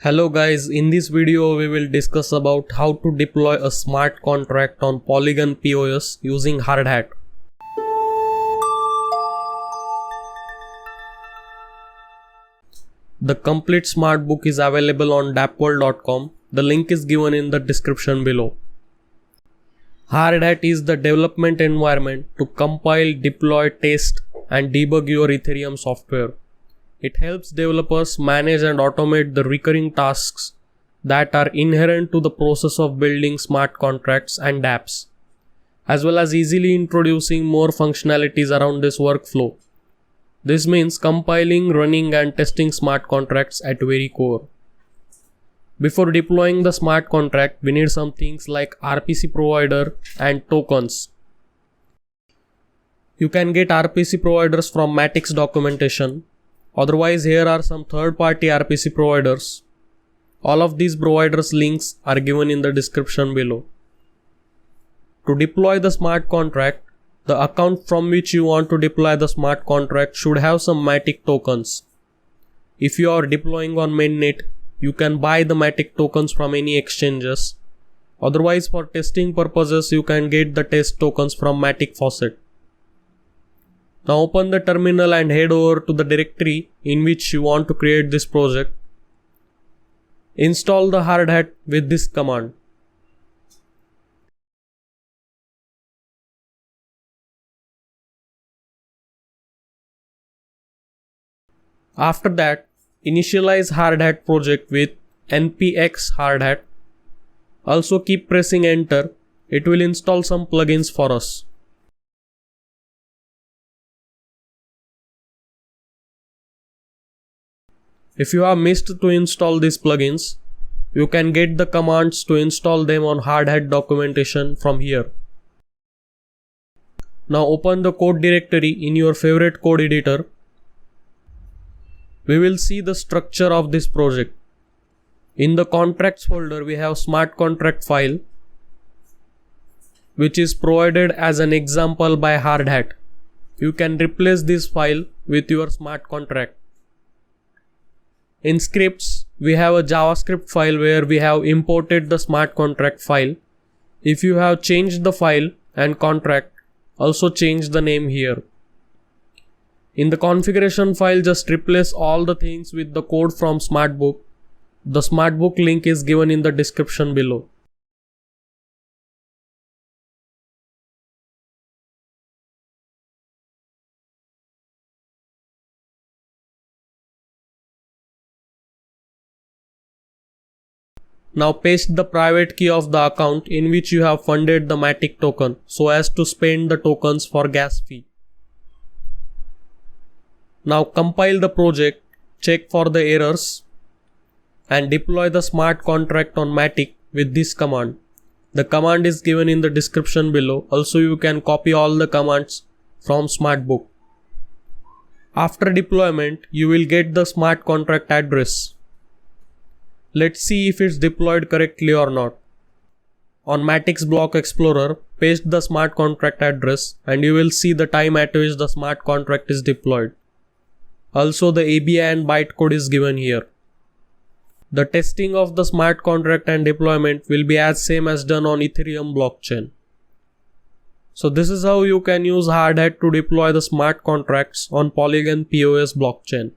Hello guys, in this video we will discuss about how to deploy a smart contract on Polygon POS using Hardhat. The complete smart book is available on dapworld.com. The link is given in the description below. Hardhat is the development environment to compile, deploy, test and debug your Ethereum software. It helps developers manage and automate the recurring tasks that are inherent to the process of building smart contracts and dApps, as well as easily introducing more functionalities around this workflow. This means compiling, running and testing smart contracts at very core. Before deploying the smart contract, we need some things like RPC provider and tokens. You can get RPC providers from Matic's documentation. Otherwise, here are some third-party RPC providers. All of these providers' links are given in the description below. To deploy the smart contract, the account from which you want to deploy the smart contract should have some Matic tokens. If you are deploying on mainnet, you can buy the Matic tokens from any exchanges. Otherwise, for testing purposes, you can get the test tokens from Matic Faucet. Now open the terminal and head over to the directory in which you want to create this project. Install the Hardhat with this command. After that, initialize Hardhat project with npx hardhat. Also keep pressing enter. It will install some plugins for us. If you have missed to install these plugins, you can get the commands to install them on Hardhat documentation from here. Now open the code directory in your favorite code editor. We will see the structure of this project. In the contracts folder, we have smart contract file, which is provided as an example by Hardhat. You can replace this file with your smart contract. In scripts, we have a JavaScript file where we have imported the smart contract file. If you have changed the file and contract, also change the name here. In the configuration file, just replace all the things with the code from SmartBook. The SmartBook link is given in the description below. Now paste the private key of the account in which you have funded the Matic token so as to spend the tokens for gas fee. Now compile the project, check for the errors and deploy the smart contract on Matic with this command. The command is given in the description below. Also you can copy all the commands from SmartBook. After deployment, you will get the smart contract address. Let's see if it's deployed correctly or not. On Matic's Block Explorer, paste the smart contract address and you will see the time at which the smart contract is deployed. Also the ABI and bytecode is given here. The testing of the smart contract and deployment will be as same as done on Ethereum blockchain. So this is how you can use Hardhat to deploy the smart contracts on Polygon POS blockchain.